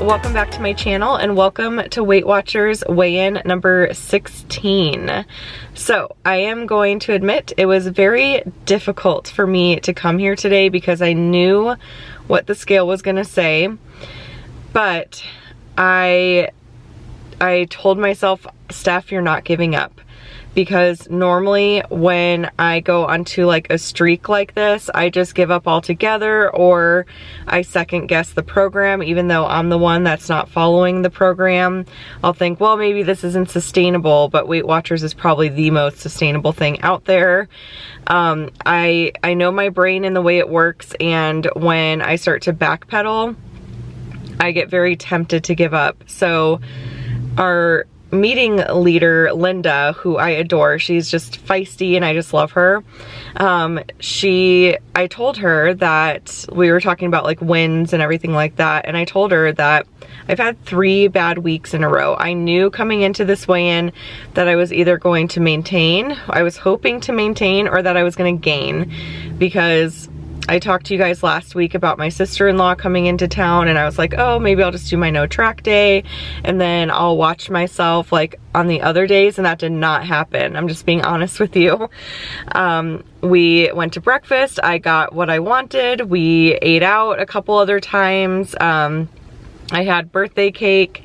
welcome back to my channel and welcome to Weight Watchers weigh-in number 16. So I am going to admit it was very difficult for me to come here today because I knew what the scale was gonna say, but I told myself, Steph, you're not giving up. Because normally when I go onto like a streak like this, I just give up altogether or I second guess the program even though I'm the one that's not following the program. I'll think, well, maybe this isn't sustainable, but Weight Watchers is probably the most sustainable thing out there. I know my brain and the way it works, and when I start to backpedal, I get very tempted to give up. So our meeting leader, Linda, who I adore, she's just feisty and I just love her. I told her that we were talking about like wins and everything like that, and I told her that I've had 3 bad weeks in a row. I knew coming into this weigh-in that I was either going to maintain, I was hoping to maintain, or that I was going to gain, because I talked to you guys last week about my sister-in-law coming into town, and I was like, oh, maybe I'll just do my no track day and then I'll watch myself like on the other days, and that did not happen. I'm just being honest with you. We went to breakfast, I got what I wanted, we ate out a couple other times, I had birthday cake.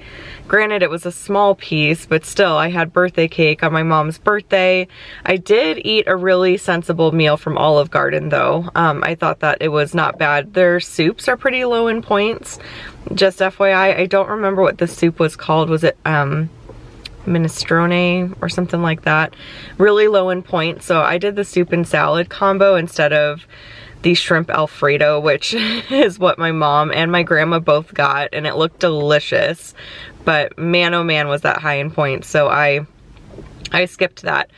Granted, it was a small piece, but still, I had birthday cake on my mom's birthday. I did eat a really sensible meal from Olive Garden though. I thought that it was not bad. Their soups are pretty low in points. Just FYI, I don't remember what the soup was called. Was it minestrone or something like that? Really low in points. So I did the soup and salad combo instead of the shrimp Alfredo, which is what my mom and my grandma both got, and it looked delicious. But man, oh man, was that high in points, so I skipped that.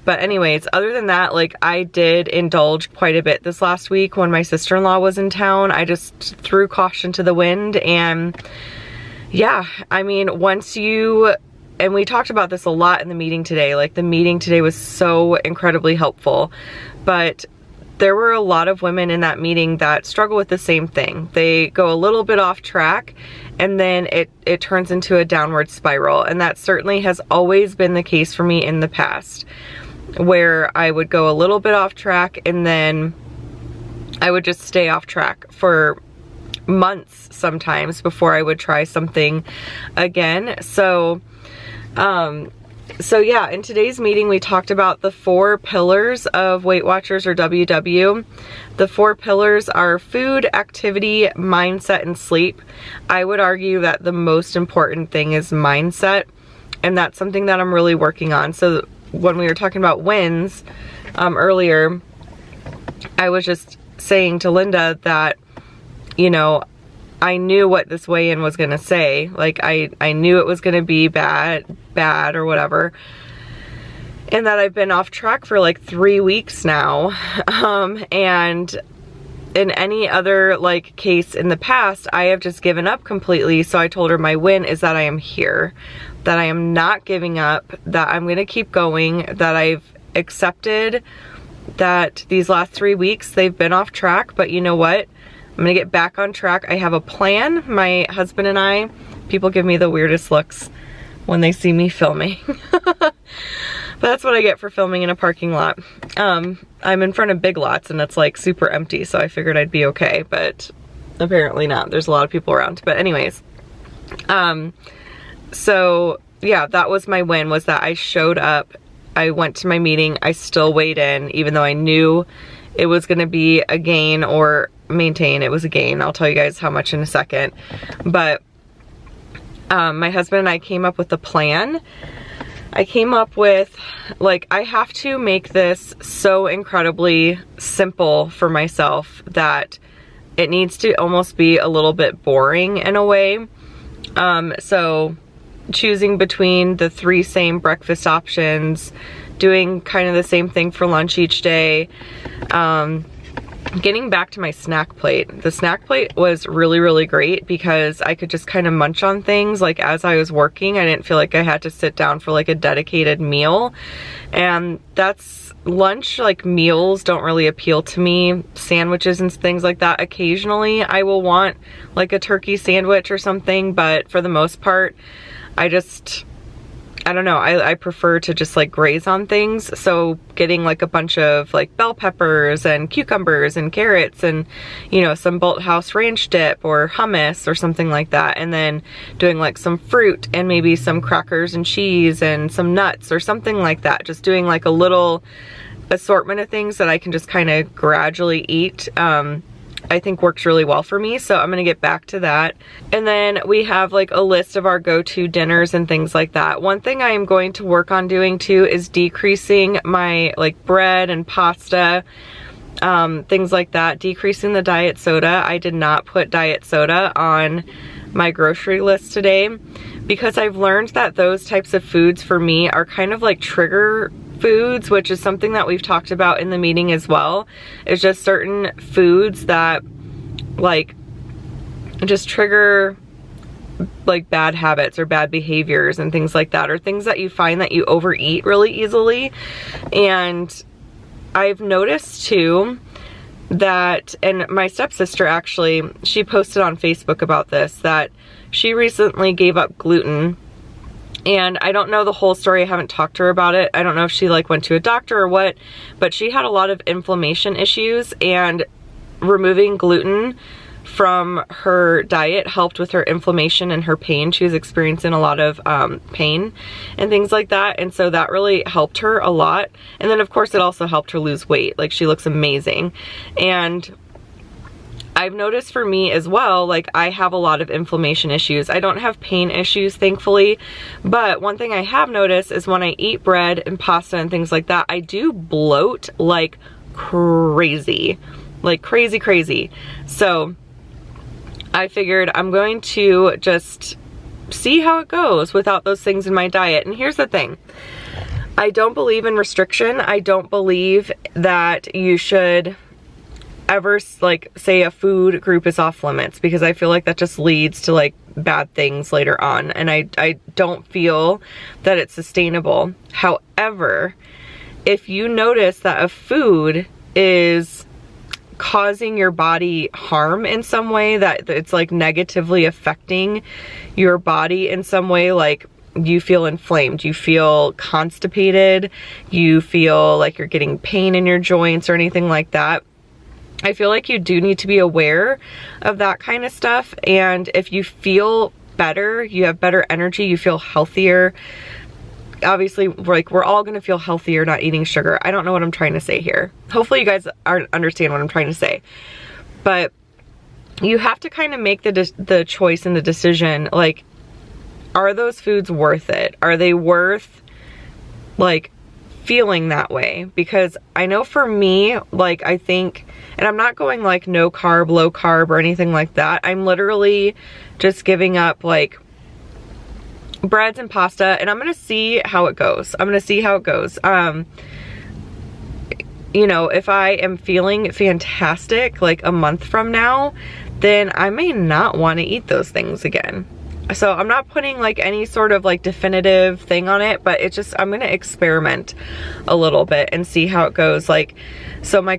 But anyways, other than that, like, I did indulge quite a bit this last week when my sister-in-law was in town. I just threw caution to the wind, and yeah, I mean, and we talked about this a lot in the meeting today, like the meeting today was so incredibly helpful, but there were a lot of women in that meeting that struggle with the same thing. They go a little bit off track and then it turns into a downward spiral, and that certainly has always been the case for me in the past, where I would go a little bit off track and then I would just stay off track for months sometimes before I would try something again. So yeah, in today's meeting we talked about the 4 pillars of Weight Watchers, or WW. The 4 pillars are food, activity, mindset, and sleep. I would argue that the most important thing is mindset, and that's something that I'm really working on. So when we were talking about wins earlier, I was just saying to Linda that, you know, I knew what this weigh-in was gonna say. Like, I knew it was gonna be bad or whatever, and that I've been off track for like 3 weeks now. And in any other like case in the past, I have just given up completely. So I told her my win is that I am here, that I am not giving up, that I'm gonna keep going, that I've accepted that these last 3 weeks they've been off track, but you know what? I'm gonna get back on track. I have a plan. My husband and I, people give me the weirdest looks when they see me filming. But that's what I get for filming in a parking lot. I'm in front of Big Lots and it's like super empty, so I figured I'd be okay, but apparently not. There's a lot of people around. But anyways, so yeah, that was my win, was that I showed up. I went to my meeting. I still weighed in, even though I knew it was gonna be a gain or maintain. It was a gain. I'll tell you guys how much in a second. But my husband and I came up with a plan. I came up with, like, I have to make this so incredibly simple for myself that it needs to almost be a little bit boring in a way. So choosing between the 3 same breakfast options, doing kind of the same thing for lunch each day, getting back to my snack plate, the snack plate was really, really great because I could just kind of munch on things like as I was working. I didn't feel like I had to sit down for like a dedicated meal. And that's lunch, like meals don't really appeal to me. Sandwiches and things like that. Occasionally I will want like a turkey sandwich or something, but for the most part, I don't know, I prefer to just like graze on things. So getting like a bunch of like bell peppers and cucumbers and carrots and, you know, some Bolthouse ranch dip or hummus or something like that. And then doing like some fruit and maybe some crackers and cheese and some nuts or something like that. Just doing like a little assortment of things that I can just kind of gradually eat. I think works really well for me, so I'm gonna get back to that. And then we have like a list of our go-to dinners and things like that. One thing I am going to work on doing too is decreasing my like bread and pasta, things like that, decreasing the diet soda. I did not put diet soda on my grocery list today because I've learned that those types of foods for me are kind of like trigger foods, which is something that we've talked about in the meeting as well. It's just certain foods that like just trigger like bad habits or bad behaviors and things like that, or things that you find that you overeat really easily. And I've noticed too that, and my stepsister actually, she posted on Facebook about this, that she recently gave up gluten. And I don't know the whole story. I haven't talked to her about it. I don't know if she like went to a doctor or what, but she had a lot of inflammation issues, and removing gluten from her diet helped with her inflammation and her pain. She was experiencing a lot of pain and things like that. And so that really helped her a lot. And then of course it also helped her lose weight. Like she looks amazing. And I've noticed for me as well, like I have a lot of inflammation issues. I don't have pain issues, thankfully, but one thing I have noticed is when I eat bread and pasta and things like that, I do bloat like crazy, like crazy. So I figured I'm going to just see how it goes without those things in my diet. And here's the thing. I don't believe in restriction. I don't believe that you should ever like say a food group is off limits, because I feel like that just leads to like bad things later on, and I don't feel that it's sustainable. However, if you notice that a food is causing your body harm in some way, that it's like negatively affecting your body in some way, like you feel inflamed, you feel constipated, you feel like you're getting pain in your joints or anything like that, I feel like you do need to be aware of that kind of stuff. And if you feel better, you have better energy, you feel healthier. Obviously, like we're all gonna feel healthier not eating sugar. I don't know what I'm trying to say here. Hopefully you guys understand what I'm trying to say. But you have to kind of make the choice and the decision, like, are those foods worth it? Are they worth like feeling that way? Because I know for me, like I think, and I'm not going like no carb, low carb or anything like that. I'm literally just giving up like breads and pasta, and I'm gonna see how it goes. You know, if I am feeling fantastic like a month from now, then I may not want to eat those things again. So I'm not putting like any sort of like definitive thing on it, but it's just, I'm gonna experiment a little bit and see how it goes. Like, so my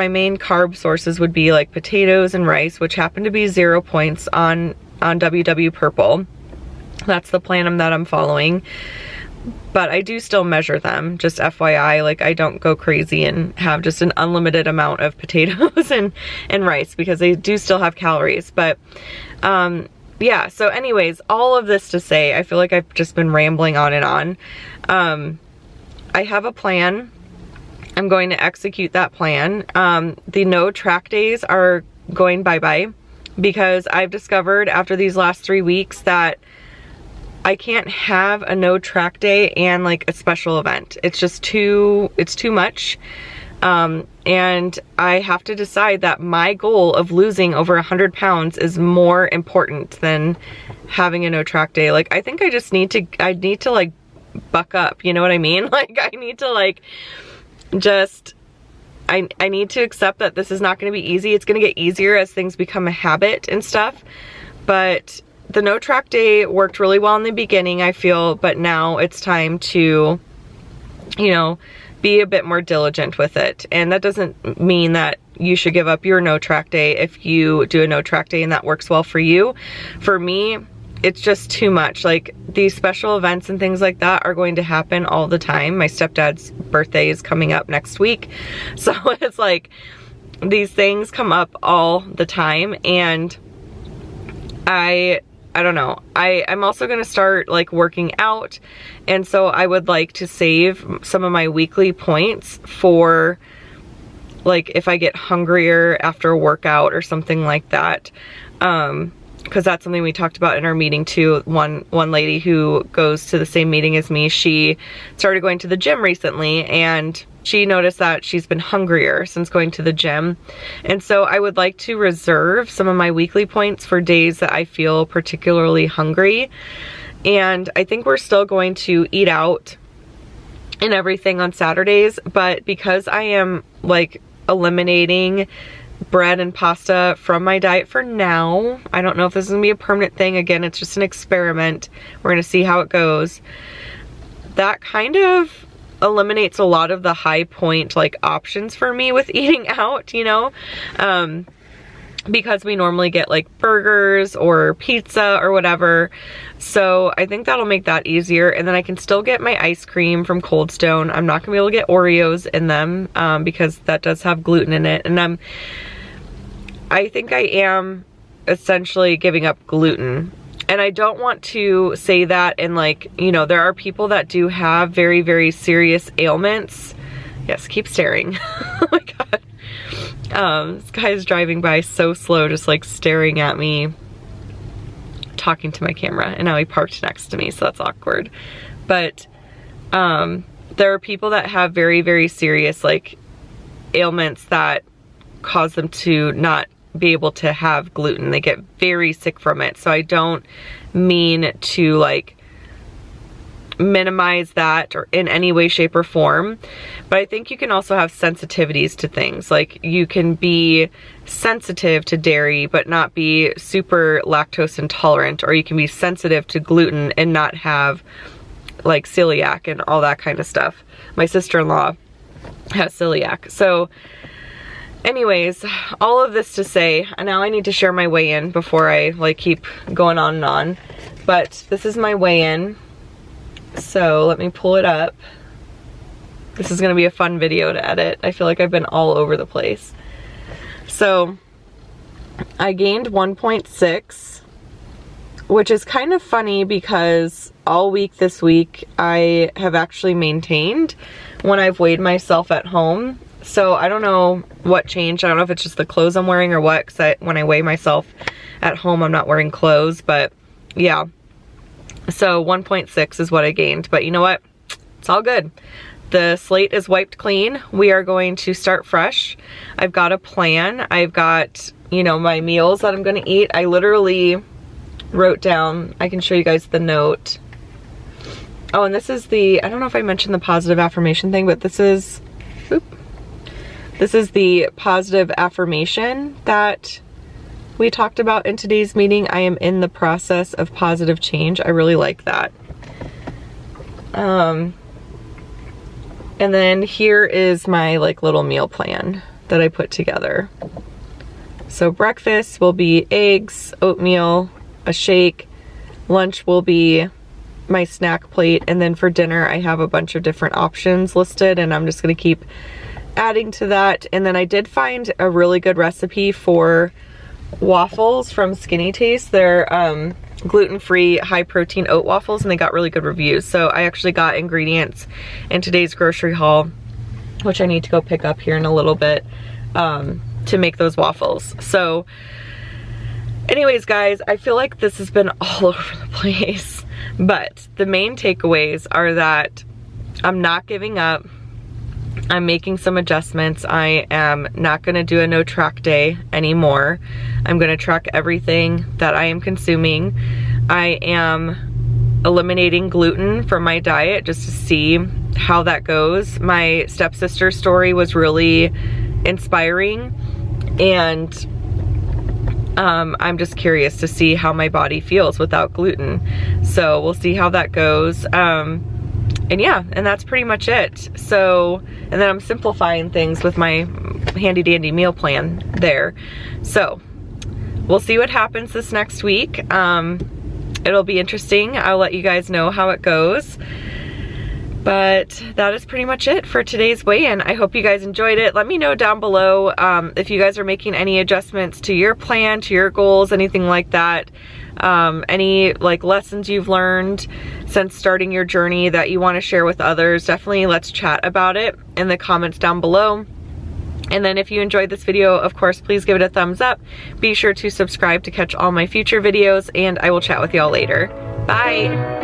main carb sources would be like potatoes and rice, which happen to be 0 points on WW Purple. That's the plan that I'm following. But I do still measure them, just FYI. Like I don't go crazy and have just an unlimited amount of potatoes and rice, because they do still have calories. But yeah, so anyways, all of this to say, I feel like I've just been rambling on and on. I have a plan. I'm going to execute that plan. The no track days are going bye-bye, because I've discovered after these last 3 weeks that I can't have a no track day and like a special event. It's just it's too much. And I have to decide that my goal of losing over 100 pounds is more important than having a no track day. Like, I think I just need to like buck up, you know what I mean? Like, I need to like just I need to accept that this is not going to be easy. It's going to get easier as things become a habit and stuff. But the no track day worked really well in the beginning, I feel, but now it's time to, you know, be a bit more diligent with it. And that doesn't mean that you should give up your no track day if you do a no track day and that works well for you. For me, it's just too much. Like, these special events and things like that are going to happen all the time. My stepdad's birthday is coming up next week. So it's like, these things come up all the time, and I don't know. I'm also gonna start like working out, and so I would like to save some of my weekly points for like if I get hungrier after a workout or something like that. Because that's something we talked about in our meeting too. One lady who goes to the same meeting as me, she started going to the gym recently, and she noticed that she's been hungrier since going to the gym. And so I would like to reserve some of my weekly points for days that I feel particularly hungry. And I think we're still going to eat out and everything on Saturdays, but because I am like eliminating bread and pasta from my diet for now, I don't know if this is gonna be a permanent thing. Again, it's just an experiment. We're gonna see how it goes. That kind of eliminates a lot of the high point like options for me with eating out, you know, because we normally get like burgers or pizza or whatever. So I think that'll make that easier. And then I can still get my ice cream from Cold Stone. I'm not gonna be able to get Oreos in them because that does have gluten in it. And I think I am essentially giving up gluten. And I don't want to say that, and like, you know, there are people that do have very, very serious ailments. Yes, keep staring. Oh my God. This guy is driving by so slow, just like staring at me, talking to my camera, and now he parked next to me, so that's awkward. But there are people that have very, very serious like ailments that cause them to not be able to have gluten. They get very sick from it. So I don't mean to like minimize that or in any way, shape, or form, but I think you can also have sensitivities to things. Like, you can be sensitive to dairy but not be super lactose intolerant, or you can be sensitive to gluten and not have like celiac and all that kind of stuff. My sister-in-law has celiac. So anyways, all of this to say, now I need to share my weigh-in before I like keep going on and on. But this is my weigh-in. So let me pull it up. This is gonna be a fun video to edit. I feel like I've been all over the place. So I gained 1.6, which is kind of funny because all week this week I have actually maintained when I've weighed myself at home. So I don't know what changed. I don't know if it's just the clothes I'm wearing or what, because when I weigh myself at home, I'm not wearing clothes, but yeah. So 1.6 is what I gained, but you know what? It's all good. The slate is wiped clean. We are going to start fresh. I've got a plan. I've got, you know, my meals that I'm gonna eat. I literally wrote down, I can show you guys the note. Oh, and this is the, I don't know if I mentioned the positive affirmation thing, but this is, this is the positive affirmation that we talked about in today's meeting. I am in the process of positive change. I really like that. And then here is my like little meal plan that I put together. So breakfast will be eggs, oatmeal, a shake. Lunch will be my snack plate. And then for dinner, I have a bunch of different options listed, and I'm just gonna keep adding to that. And then I did find a really good recipe for waffles from Skinny Taste. They're gluten-free, high-protein oat waffles, and they got really good reviews. So I actually got ingredients in today's grocery haul, which I need to go pick up here in a little bit, to make those waffles. So anyways, guys, I feel like this has been all over the place, but the main takeaways are that I'm not giving up. I'm making some adjustments. I am not gonna do a no track day anymore. I'm gonna track everything that I am consuming. I am eliminating gluten from my diet just to see how that goes. My stepsister's story was really inspiring, and I'm just curious to see how my body feels without gluten. So we'll see how that goes. And yeah, and that's pretty much it. So, and then I'm simplifying things with my handy dandy meal plan there. So we'll see what happens this next week. It'll be interesting. I'll let you guys know how it goes. But that is pretty much it for today's weigh-in. I hope you guys enjoyed it. Let me know down below if you guys are making any adjustments to your plan, to your goals, anything like that. Any like lessons you've learned since starting your journey that you want to share with others. Definitely let's chat about it in the comments down below. And then if you enjoyed this video, of course, please give it a thumbs up. Be sure to subscribe to catch all my future videos, and I will chat with y'all later. Bye!